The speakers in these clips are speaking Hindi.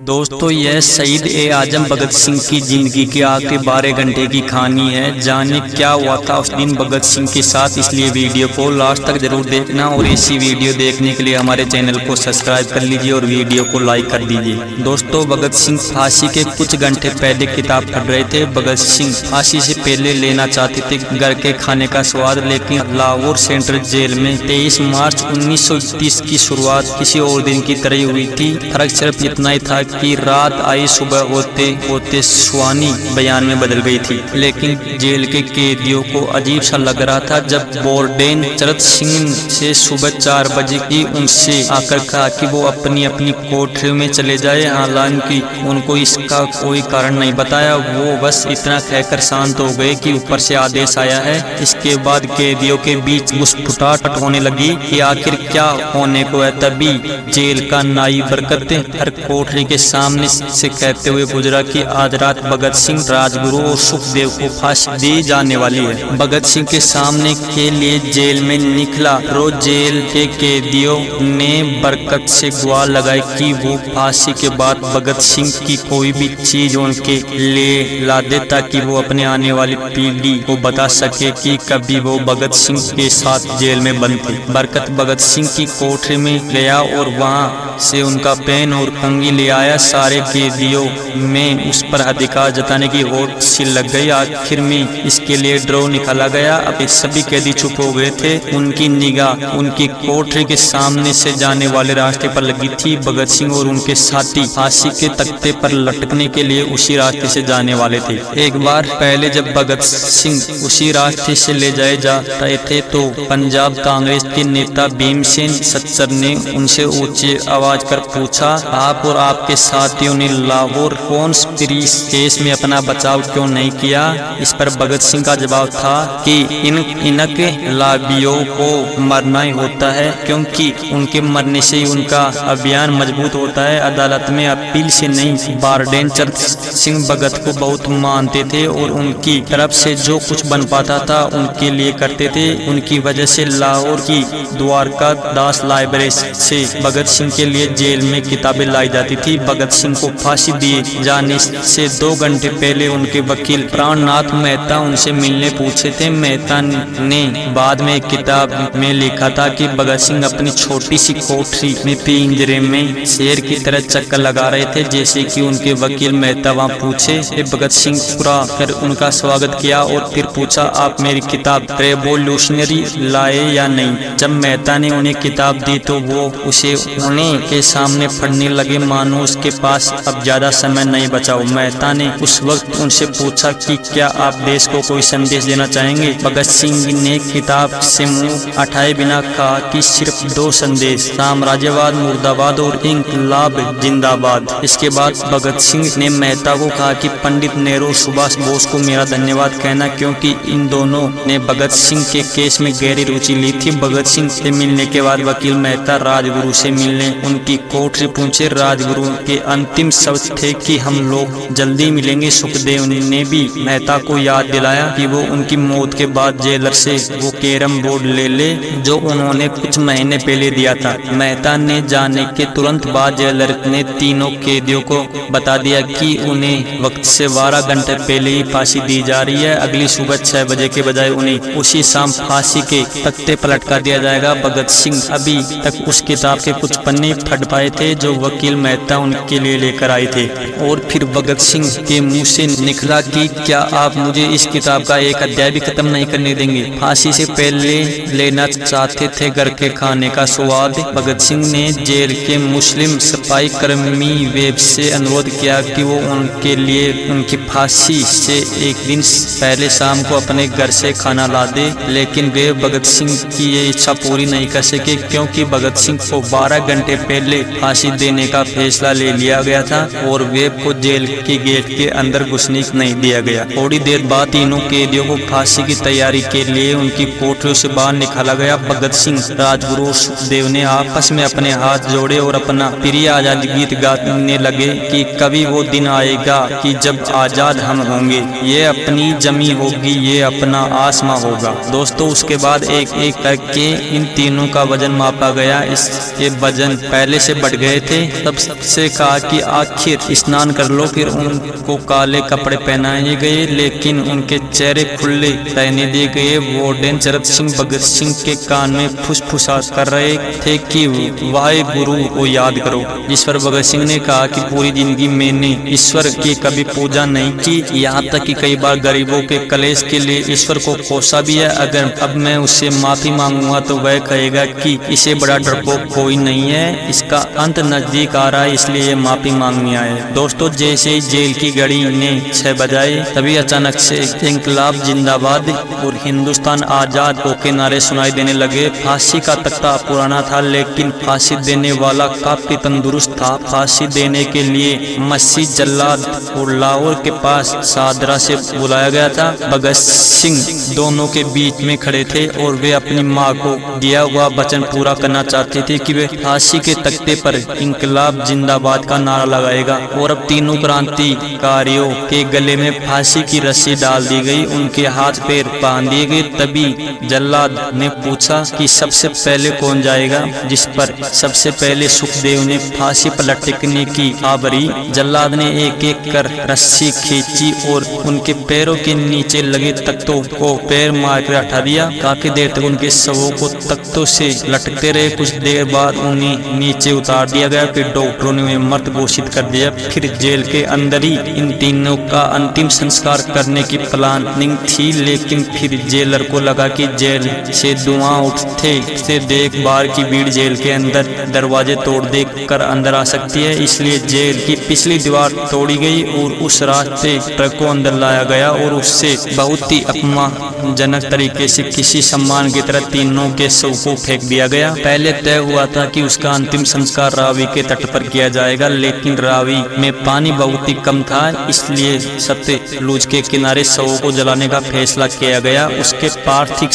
दोस्तों यह शहीद ए आजम भगत सिंह की जिंदगी के आखिरी 12 घंटे की कहानी है। जाने क्या हुआ था उस दिन भगत सिंह के साथ, इसलिए वीडियो को लास्ट तक जरूर देखना और ऐसी वीडियो देखने के लिए हमारे चैनल को सब्सक्राइब कर लीजिए और वीडियो को लाइक कर दीजिए। दोस्तों भगत सिंह फांसी के कुछ घंटे पहले किताब पढ़ रहे थे। भगत सिंह फांसी से पहले लेना चाहते थे घर के खाने का स्वाद, लेकिन लाहौर सेंट्रल जेल में 23 मार्च 1931 की शुरुआत किसी और दिन की तरह हुई थी। फर्क सिर्फ इतना ही था कि रात आई, सुबह होते होते सुहानी बयान में बदल गई थी। लेकिन जेल के कैदियों को अजीब सा लग रहा था जब वार्डन चरत सिंह से सुबह 4 बजे की उनसे आकर कहा कि वो अपनी अपनी कोठरी में चले जाए। हालांकि उनको इसका कोई कारण नहीं बताया, वो बस इतना कहकर शांत हो गए कि ऊपर से आदेश आया है। इसके बाद कैदियों के बीच घुसपैठ होने लगी कि आखिर क्या होने को है। तभी जेल का नाई बरकत हर कोठरी के सामने से कहते हुए गुजरा कि आज रात भगत सिंह, राजगुरु और सुखदेव को फांसी दी जाने वाली है। भगत सिंह के सामने के लिए जेल में निकला। रोज जेल के कैदियों ने बरकत से गुहार लगाई कि वो फांसी के बाद भगत सिंह की कोई भी चीज उनके लिए ला दे, ताकि वो अपने आने वाली पीढ़ी को बता सके कि कभी वो भगत सिंह के साथ जेल में बंद थे। बरकत भगत सिंह की कोठरी में गया और वहाँ से उनका पेन और कंघी ले आया। सारे कैदियों में उस पर अधिकार जताने की होड़ सी लग गई। आखिर में इसके लिए ड्रॉ निकाला गया। अब सभी कैदी चुप हो गए थे। उनकी निगाह उनकी कोठरी के सामने से जाने वाले रास्ते पर लगी थी। भगत सिंह और उनके साथी फांसी के तख्ते पर लटकने के लिए उसी रास्ते से जाने वाले थे। एक बार पहले जब भगत सिंह उसी रास्ते से ले जाए जा रहे थे तो पंजाब कांग्रेस के नेता भीमसेन सच्चर ने उनसे ऊंची आवाज कर पूछा, आप और आपके साथियों ने लाहौर कॉन्स्पिरेसी केस में अपना बचाव क्यों नहीं किया? इस पर भगत सिंह का जवाब था कि इनके लाभियों को मरना ही होता है, क्योंकि उनके मरने से ही उनका अभियान मजबूत होता है। अदालत में अपील से नहीं। वार्डन चरत सिंह भगत को बहुत मानते थे और उनकी तरफ से जो कुछ बन पाता था उनके लिए करते थे। उनकी वजह से लाहौर की द्वारका दास लाइब्रेरी से भगत सिंह के लिए जेल में किताबें लाई जाती थी। भगत सिंह को फांसी दिए जाने से 2 घंटे पहले उनके वकील प्राणनाथ मेहता उनसे मिलने पूछे थे। मेहता ने बाद में एक किताब में लिखा था कि भगत सिंह अपनी छोटी सी कोठरी में पिंजरे में शेर की तरह चक्कर लगा रहे थे। जैसे कि उनके वकील मेहता वहाँ पूछे, भगत सिंह पूरा कर उनका स्वागत किया और फिर पूछा, आप मेरी किताब रेवोल्यूशनरी लाए या नहीं? जब मेहता ने उन्हें किताब दी तो वो उसे उन्हें के सामने पढ़ने लगे, मानो उसके पास अब ज्यादा समय नहीं बचा हो। मेहता ने उस वक्त उनसे पूछा कि क्या आप देश को कोई संदेश देना चाहेंगे? भगत सिंह ने किताब से मुंह हटाए बिना कहा कि सिर्फ 2 संदेश, साम्राज्यवाद मुर्दाबाद और इंकलाब जिंदाबाद। इसके बाद भगत सिंह ने मेहता को कहा कि पंडित नेहरू, सुभाष बोस को मेरा धन्यवाद कहना, क्योंकि इन दोनों ने भगत सिंह के केस में गहरी रुचि ली थी। भगत सिंह से मिलने के बाद वकील मेहता राजगुरु से मिलने उनकी कोठरी पहुंचे। राजगुरु के अंतिम शब्द थे कि हम लोग जल्दी मिलेंगे। सुखदेव ने भी मेहता को याद दिलाया कि वो उनकी मौत के बाद जेलर से वो कैरम बोर्ड ले जो उन्होंने कुछ महीने पहले दिया था। मेहता ने जाने के तुरंत बाद जेलर ने तीनों कैदियों को बता दिया कि उन्हें वक्त से 12 घंटे पहले ही फांसी दी जा रही है। अगली सुबह 6 बजे के बजाय उन्हें उसी शाम फांसी के तख्ते पर लटका दिया जाएगा। भगत सिंह अभी तक उस किताब के कुछ पन्ने पढ़ पाए थे जो वकील मेहता उनके लिए लेकर आए थे। और फिर भगत सिंह के मुंह से निकला कि क्या आप मुझे इस किताब का एक अध्याय भी खत्म नहीं करने देंगे? फांसी से पहले लेना चाहते थे घर के खाने का स्वाद। भगत सिंह ने जेल के मुस्लिम सफाई कर्मी वेब से अनुरोध किया कि वो उनके लिए उनकी फांसी से एक दिन पहले शाम को अपने घर से खाना ला दे, लेकिन वे भगत सिंह की ये इच्छा पूरी नहीं कर सके, क्योंकि भगत सिंह को 12 घंटे पहले फांसी देने का फैसला ले लिया गया था और वेब को जेल के गेट के अंदर घुसने नहीं दिया गया। थोड़ी देर बाद तीनों कैदियों को फांसी की तैयारी के लिए उनकी कोठरियों से बाहर निकाला गया। भगत सिंह, राजगुरु और सुखदेव ने आपस में अपने हाथ जोड़े और अपना प्रिय आजादी गीत गाने लगे कि कभी वो दिन आएगा कि जब आजाद हम होंगे, ये अपनी जमी होगी, ये अपना आसमां होगा। दोस्तों उसके बाद एक एक करके इन तीनों का वजन मापा गया। इसके वजन पहले से बढ़ गए थे। सबसे कहा कि आखिर स्नान कर लो। फिर उनको काले कपड़े पहनाए गए, लेकिन उनके चेहरे खुले रहने दिए गए। वार्डन शरद सिंह भगत सिंह के कान में फुसफुसाहट कर रहे थे कि वाहे गुरु को याद करो। जिस पर भगत सिंह ने कहा कि पूरी जिंदगी मैंने ईश्वर की कभी पूजा नहीं की, यहाँ तक कि कई बार गरीबों के कलेश के लिए ईश्वर को कोसा भी है। अगर अब मैं उससे माफी मांगूंगा तो वह कहेगा कि इसे बड़ा डरपोक कोई नहीं है, इसका अंत नजदीक आ रहा है, इसलिए ये माफी मांगने आए। दोस्तों, जैसे ही जेल की घड़ी ने 6 बजाए, तभी अचानक से इंकलाब जिंदाबाद और हिंदुस्तान आजाद के नारे सुनाई देने लगे। फांसी का तख्ता पुराना था, लेकिन फांसी देने वाला काफी तंदुरुस्त था। फांसी देने के लिए मस्जिद जल्लाद और लाहौर के पास सादरा से बुलाया गया था। भगत सिंह दोनों के बीच में खड़े थे और वे अपनी मां को दिया हुआ वचन पूरा करना चाहते थे कि वे फांसी के तख्ते पर इंकलाब जिंदाबाद का नारा लगाएगा। और अब तीनों क्रांतिकारियों के गले में फांसी की रस्सी डाल दी गई, उनके हाथ पैर बांध दिए गए। तभी जल्लाद ने पूछा कि सबसे पहले कौन जाएगा, जिस पर सबसे पहले सुखदेव ने फांसी पर लटकने की आवरी। जल्लाद ने एक एक कर रस्सी खींची और उनके पैरों के नीचे लगे तख्तों को पैर मार कर हटा दिया। काफी देर तक उनके शवों को तख्तों से लटकते रहे। कुछ देर बाद उन्हें नीचे उतार दिया गया। फिर डॉक्टरों ने उन्हें मृत घोषित कर दिया। फिर जेल के अंदर ही इन तीनों का अंतिम संस्कार करने की प्लानिंग थी, लेकिन फिर जेलर को लगा कि जेल से धुआं उठते देख बाहर की भीड़ जेल के अंदर दरवाजे तोड़ देख कर अंदर आ सकती है, इसलिए जेल की पिछली दीवार तोड़ी गई और उस रास्ते ट्रक को अंदर लाया गया और उससे बहुत ही अपमानजनक तरीके से किसी सम्मान की तरह तीनों के शव को फेंक दिया गया। पहले तय हुआ था कि उसका अंतिम संस्कार रावी के तट पर किया जाएगा, लेकिन रावी में पानी बहुत ही कम था, इसलिए सतलुज के किनारे शवों को जलाने का फैसला किया गया। उसके पार्थिव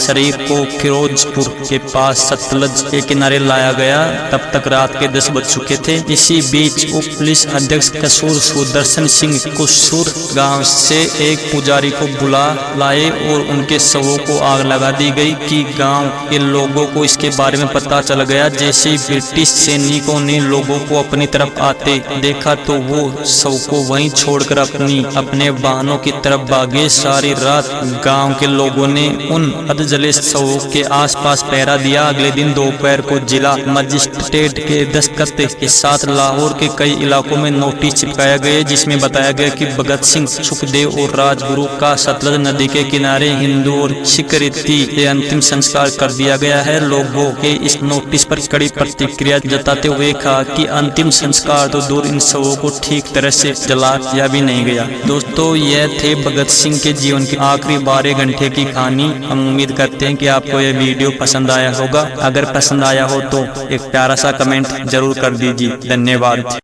शरीर को फिरोजपुर के पास सतलुज के किनारे लाया गया। तब तक रात के 10 बज चुके थे। इसी बीच उप पुलिस अध्यक्ष कसूर सुदर्शन सिंह कुसूर गांव से एक पुजारी को बुला लाए और उनके शवों को आग लगा दी गई कि गांव के लोगों को इसके बारे में पता चल गया। जैसे ही ब्रिटिश सैनिकों ने लोगों को अपनी तरफ आते देखा तो वो शव को वहीं छोड़कर अपने वाहनों की तरफ भागे। सारी रात गांव के लोगों ने उन अधजले शवों के आसपास पहरा दिया। अगले दिन दोपहर को जिला मजिस्ट्रेट के दस्तखत के साथ लाहौर के कई इलाकों में नोटिस चिपकाया गया, जिसमें बताया गया कि भगत सिंह, सुखदेव और राजगुरु का सतलज नदी के किनारे हिंदू और सिख रीति से अंतिम संस्कार कर दिया गया है। लोगों के इस नोटिस पर कड़ी प्रतिक्रिया जताते हुए कहा कि अंतिम संस्कार तो दूर, इन शवों को ठीक तरह से जलाया भी नहीं गया। दोस्तों, यह थे भगत सिंह के जीवन की आखिरी 12 घंटे की कहानी। हम उम्मीद करते हैं कि आपको यह वीडियो पसंद आया होगा। अगर पसंद आया हो तो एक प्यारा सा कमेंट जरूर कर दीजिए। धन्यवाद।